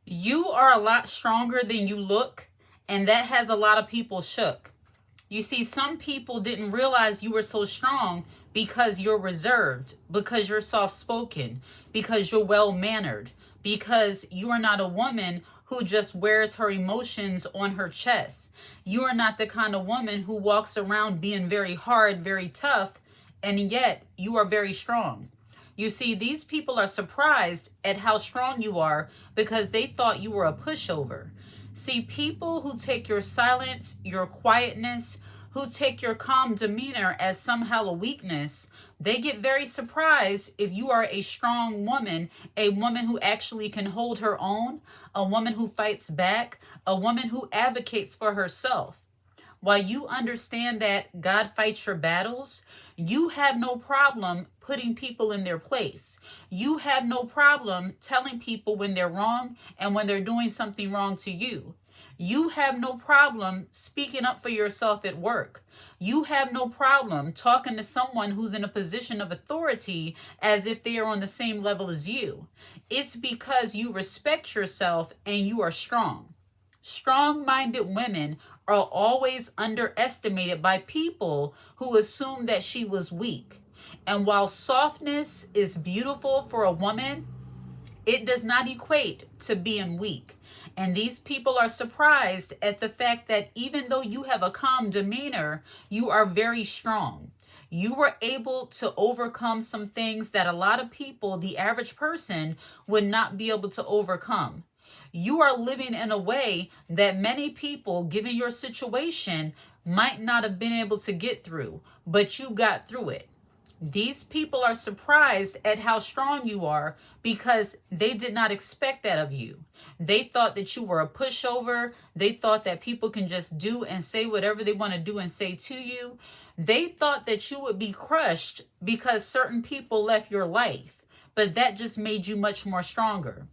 You are a lot stronger than you look, and that has a lot of people shook. You see, some people didn't realize you were so strong because you're reserved, because you're soft spoken, because you're well mannered, because you are not a woman who just wears her emotions on her chest. You are not the kind of woman who walks around being very hard, very tough, and yet you are very strong. You see, these people are surprised at how strong you are because they thought you were a pushover. See, people who take your silence, your quietness, who take your calm demeanor as somehow a weakness, they get very surprised if you are a strong woman, a woman who actually can hold her own, a woman who fights back, a woman who advocates for herself. While you understand that God fights your battles, you have no problem putting people in their place. You have no problem telling people when they're wrong and when they're doing something wrong to you. You have no problem speaking up for yourself at work. You have no problem talking to someone who's in a position of authority as if they are on the same level as you. It's because you respect yourself and you are strong. Strong minded women are always underestimated by people who assume that she was weak. And while softness is beautiful for a woman, it does not equate to being weak. And these people are surprised at the fact that even though you have a calm demeanor, you are very strong. You were able to overcome some things that a lot of people, the average person, would not be able to overcome. You are living in a way that many people, given your situation, might not have been able to get through, but you got through it. These people are surprised at how strong you are because they did not expect that of you. They thought that you were a pushover. They thought that people can just do and say whatever they want to do and say to you. They thought that you would be crushed because certain people left your life, but that just made you much more stronger.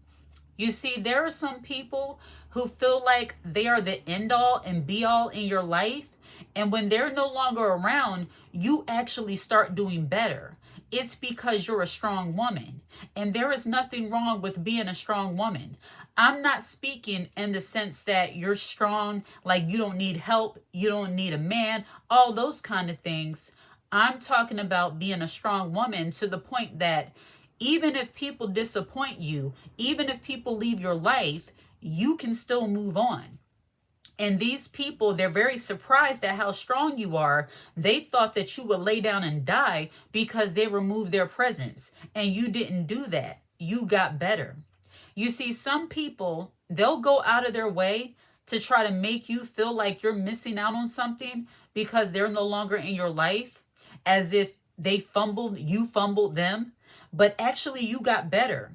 You see, there are some people who feel like they are the end all and be all in your life. And when they're no longer around, you actually start doing better. It's because you're a strong woman. And there is nothing wrong with being a strong woman. I'm not speaking in the sense that you're strong, like you don't need help, you don't need a man, all those kind of things. I'm talking about being a strong woman to the point that even if people disappoint you, even if people leave your life, you can still move on. And these people, they're very surprised at how strong you are. They thought that you would lay down and die because they removed their presence. And you didn't do that. You got better. You see, some people, they'll go out of their way to try to make you feel like you're missing out on something because they're no longer in your life, as if they fumbled, you fumbled them. But actually, you got better.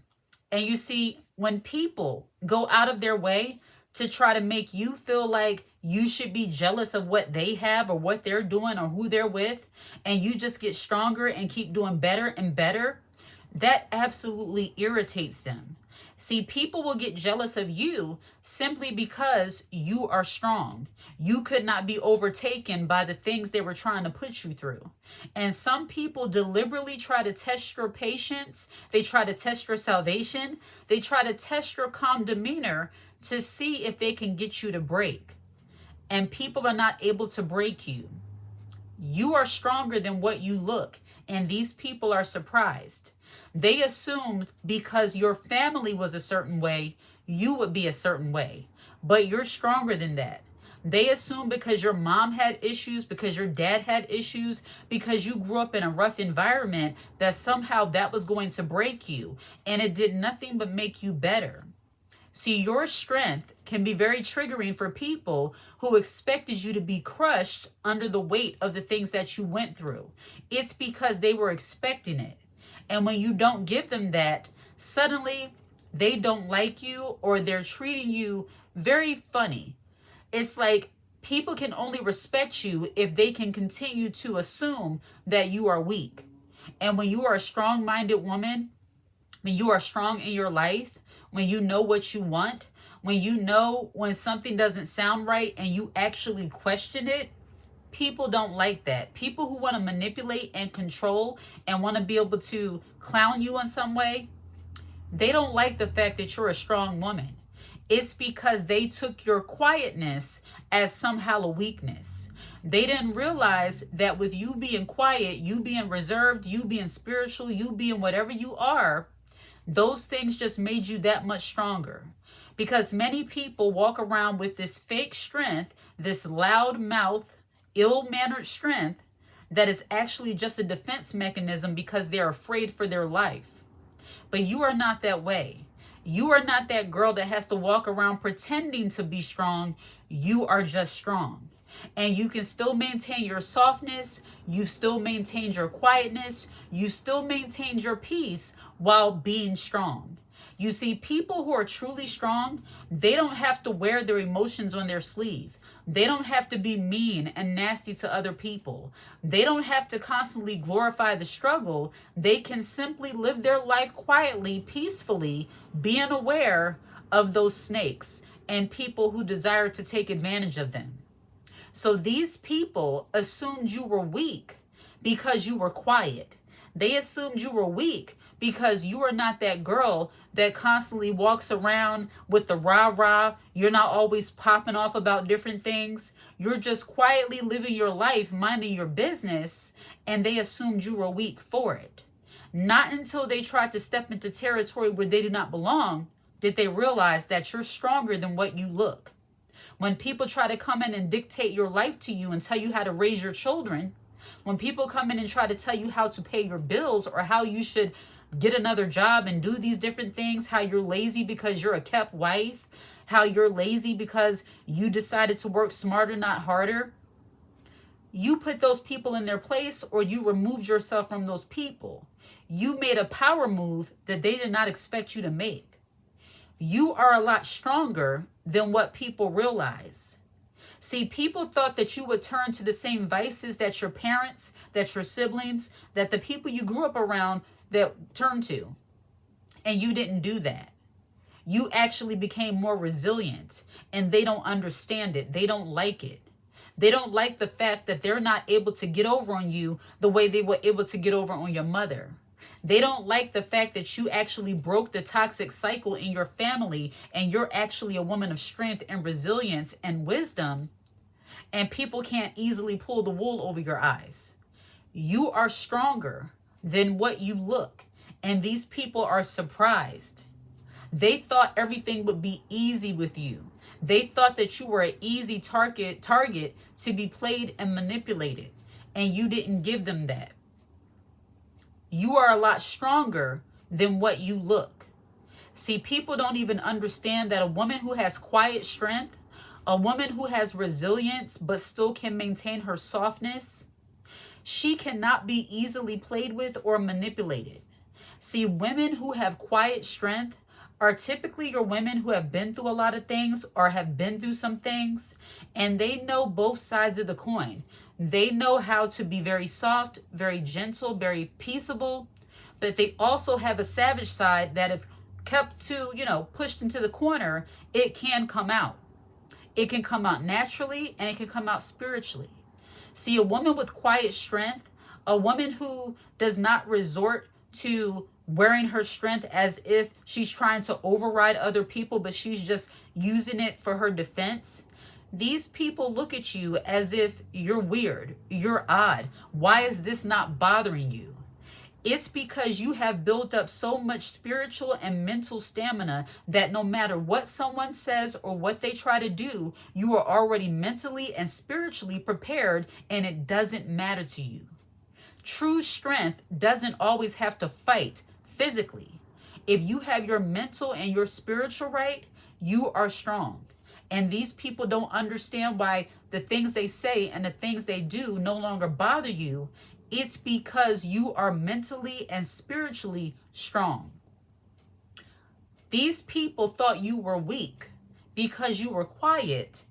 And you see, when people go out of their way to try to make you feel like you should be jealous of what they have or what they're doing or who they're with, and you just get stronger and keep doing better and better, that absolutely irritates them. See, people will get jealous of you simply because you are strong. You could not be overtaken by the things they were trying to put you through. And some people deliberately try to test your patience. They try to test your salvation. They try to test your calm demeanor to see if they can get you to break. And people are not able to break you. You are stronger than what you look. And these people are surprised. They assumed because your family was a certain way, you would be a certain way. But you're stronger than that. They assumed because your mom had issues, because your dad had issues, because you grew up in a rough environment, that somehow that was going to break you. And it did nothing but make you better. See, your strength can be very triggering for people who expected you to be crushed under the weight of the things that you went through. It's because they were expecting it. And when you don't give them that, suddenly they don't like you or they're treating you very funny. It's like people can only respect you if they can continue to assume that you are weak. And when you are a strong-minded woman, when you are strong in your life, when you know what you want, when you know when something doesn't sound right and you actually question it, people don't like that. People who want to manipulate and control and want to be able to clown you in some way, they don't like the fact that you're a strong woman. It's because they took your quietness as somehow a weakness. They didn't realize that with you being quiet, you being reserved, you being spiritual, you being whatever you are, those things just made you that much stronger. Because many people walk around with this fake strength, this loud mouth, ill-mannered strength that is actually just a defense mechanism because they're afraid for their life. But you are not that way. You are not that girl that has to walk around pretending to be strong. You are just strong. And you can still maintain your softness. You still maintain your quietness. You still maintain your peace while being strong. You see, people who are truly strong, they don't have to wear their emotions on their sleeve. They don't have to be mean and nasty to other people. They don't have to constantly glorify the struggle. They can simply live their life quietly, peacefully, being aware of those snakes and people who desire to take advantage of them. So these people assumed you were weak because you were quiet. They assumed you were weak because you are not that girl that constantly walks around with the rah-rah. You're not always popping off about different things. You're just quietly living your life, minding your business, and they assumed you were weak for it. Not until they tried to step into territory where they do not belong did they realize that you're stronger than what you look. When people try to come in and dictate your life to you and tell you how to raise your children, when people come in and try to tell you how to pay your bills or how you should get another job and do these different things, how you're lazy because you're a kept wife, how you're lazy because you decided to work smarter, not harder, you put those people in their place or you removed yourself from those people. You made a power move that they did not expect you to make. You are a lot stronger than what people realize. See, people thought that you would turn to the same vices that your parents, that your siblings, that the people you grew up around that turned to. And you didn't do that. You actually became more resilient, and they don't understand it. They don't like it. They don't like the fact that they're not able to get over on you the way they were able to get over on your mother. They don't like the fact that you actually broke the toxic cycle in your family and you're actually a woman of strength and resilience and wisdom, and people can't easily pull the wool over your eyes. You are stronger than what you look, and these people are surprised. They thought everything would be easy with you. They thought that you were an easy target to be played and manipulated, and you didn't give them that. You are a lot stronger than what you look. See, people don't even understand that a woman who has quiet strength, a woman who has resilience but still can maintain her softness, she cannot be easily played with or manipulated. See, women who have quiet strength are typically your women who have been through a lot of things or have been through some things, and they know both sides of the coin. They know how to be very soft, very gentle, very peaceable, but they also have a savage side that if kept to, pushed into the corner, it can come out. It can come out naturally and it can come out spiritually. See, a woman with quiet strength, a woman who does not resort to wearing her strength as if she's trying to override other people, but she's just using it for her defense. These people look at you as if you're weird, you're odd. Why is this not bothering you? It's because you have built up so much spiritual and mental stamina that no matter what someone says or what they try to do, you are already mentally and spiritually prepared, and it doesn't matter to you. True strength doesn't always have to fight physically. If you have your mental and your spiritual right, you are strong. And these people don't understand why the things they say and the things they do no longer bother you. It's because you are mentally and spiritually strong. These people thought you were weak because you were quiet,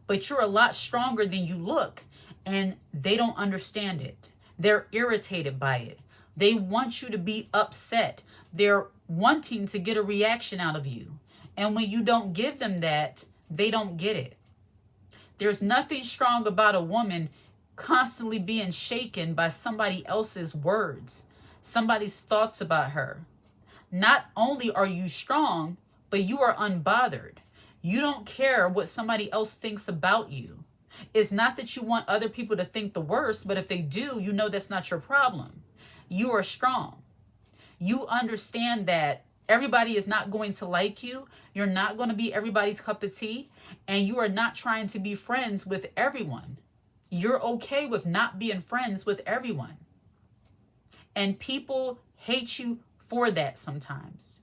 but you're a lot stronger than you look, and they don't understand it. They're irritated by it. They want you to be upset. They're wanting to get a reaction out of you. And when you don't give them that, they don't get it. There's nothing strong about a woman constantly being shaken by somebody else's words, somebody's thoughts about her. Not only are you strong, but you are unbothered. You don't care what somebody else thinks about you. It's not that you want other people to think the worst, but if they do, you know that's not your problem. You are strong. You understand that everybody is not going to like you. You're not going to be everybody's cup of tea. And you are not trying to be friends with everyone. You're okay with not being friends with everyone. And people hate you for that sometimes.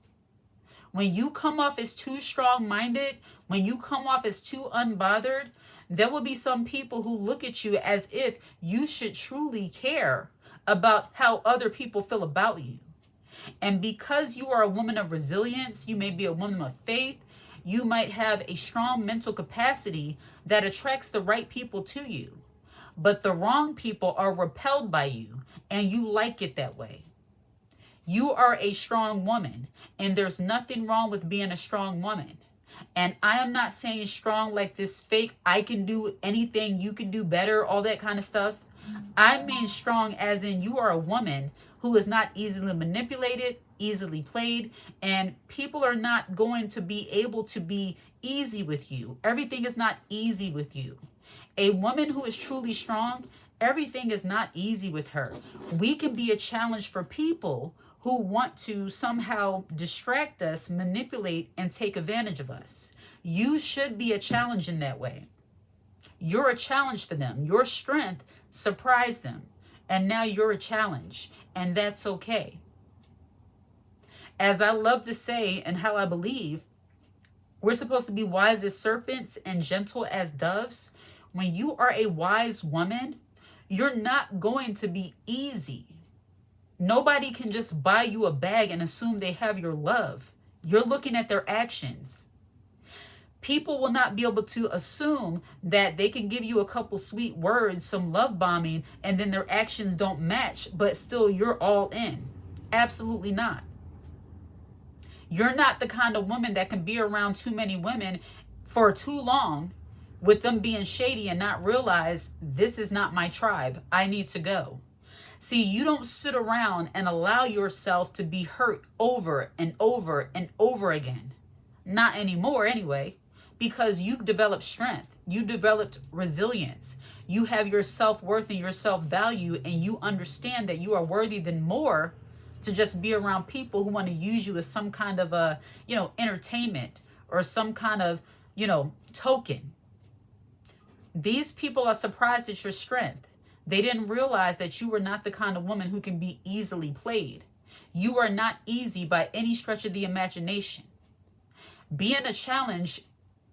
When you come off as too strong-minded, when you come off as too unbothered, there will be some people who look at you as if you should truly care about how other people feel about you. And because you are a woman of resilience, you may be a woman of faith, you might have a strong mental capacity that attracts the right people to you. But the wrong people are repelled by you, and you like it that way. You are a strong woman, and there's nothing wrong with being a strong woman. And I am not saying strong like this fake, I can do anything, you can do better, all that kind of stuff. I mean strong as in you are a woman who is not easily manipulated, easily played, and people are not going to be able to be easy with you. Everything is not easy with you. A woman who is truly strong, everything is not easy with her. We can be a challenge for people who want to somehow distract us, manipulate, and take advantage of us. You should be a challenge in that way. You're a challenge for them. Your strength surprised them. And now you're a challenge. And that's okay. As I love to say and how I believe, we're supposed to be wise as serpents and gentle as doves. When you are a wise woman, you're not going to be easy. Nobody can just buy you a bag and assume they have your love. You're looking at their actions. People will not be able to assume that they can give you a couple sweet words, some love bombing, and then their actions don't match, but still you're all in. Absolutely not. You're not the kind of woman that can be around too many women for too long with them being shady and not realize this is not my tribe. I need to go. See, you don't sit around and allow yourself to be hurt over and over and over again. Not anymore anyway, because you've developed strength. You developed resilience. You have your self-worth and your self-value, and you understand that you are worthy than more to just be around people who want to use you as some kind of a, entertainment or some kind of, token. These people are surprised at your strength. They didn't realize that you were not the kind of woman who can be easily played. You are not easy by any stretch of the imagination. Being a challenge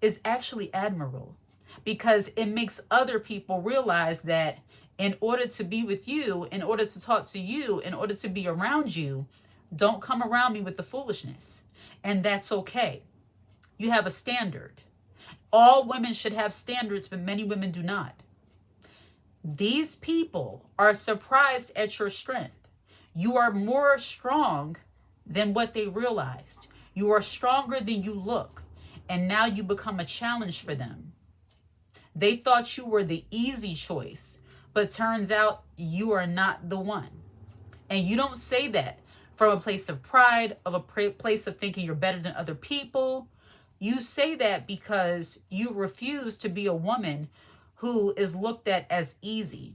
is actually admirable because it makes other people realize that in order to be with you, in order to talk to you, in order to be around you, don't come around me with the foolishness. And that's okay. You have a standard. All women should have standards, but many women do not. These people are surprised at your strength. You are more strong than what they realized. You are stronger than you look. And now you become a challenge for them. They thought you were the easy choice, but turns out you are not the one. And you don't say that from a place of pride, of a place of thinking you're better than other people. You say that because you refuse to be a woman who is looked at as easy.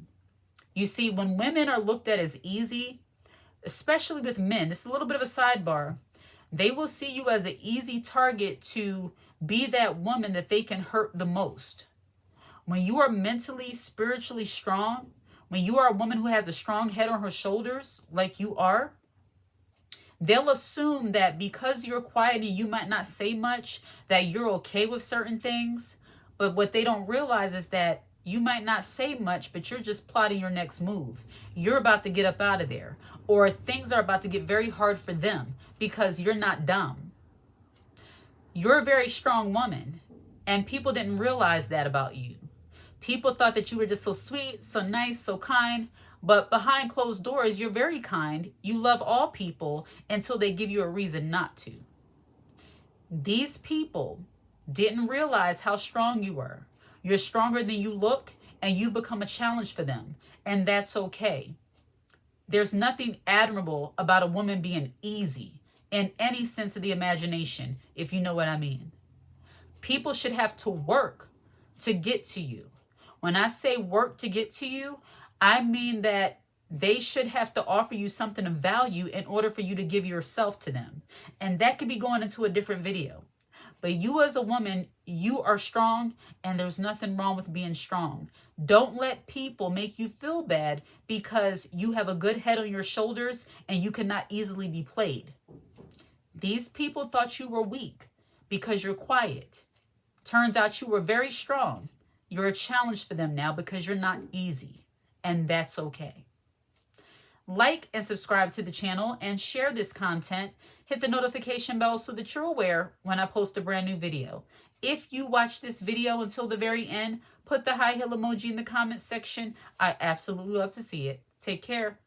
You see, when women are looked at as easy, especially with men, this is a little bit of a sidebar, they will see you as an easy target to be that woman that they can hurt the most. When you are mentally, spiritually strong, when you are a woman who has a strong head on her shoulders, like you are, they'll assume that because you're quiet and you might not say much, that you're okay with certain things. But what they don't realize is that you might not say much, but you're just plotting your next move. You're about to get up out of there, or things are about to get very hard for them because you're not dumb. You're a very strong woman, and people didn't realize that about you. People thought that you were just so sweet, so nice, so kind, but behind closed doors, you're very kind. You love all people until they give you a reason not to. These people didn't realize how strong you were. You're stronger than you look, and you become a challenge for them, and that's okay. There's nothing admirable about a woman being easy in any sense of the imagination, if you know what I mean. People should have to work to get to you. When I say work to get to you, I mean that they should have to offer you something of value in order for you to give yourself to them. And that could be going into a different video. But you as a woman, you are strong, and there's nothing wrong with being strong. Don't let people make you feel bad because you have a good head on your shoulders and you cannot easily be played. These people thought you were weak because you're quiet. Turns out you were very strong. You're a challenge for them now because you're not easy, and that's okay. Like and subscribe to the channel and share this content. Hit the notification bell so that you're aware when I post a brand new video. If you watch this video until the very end, put the high heel emoji in the comments section. I absolutely love to see it. Take care.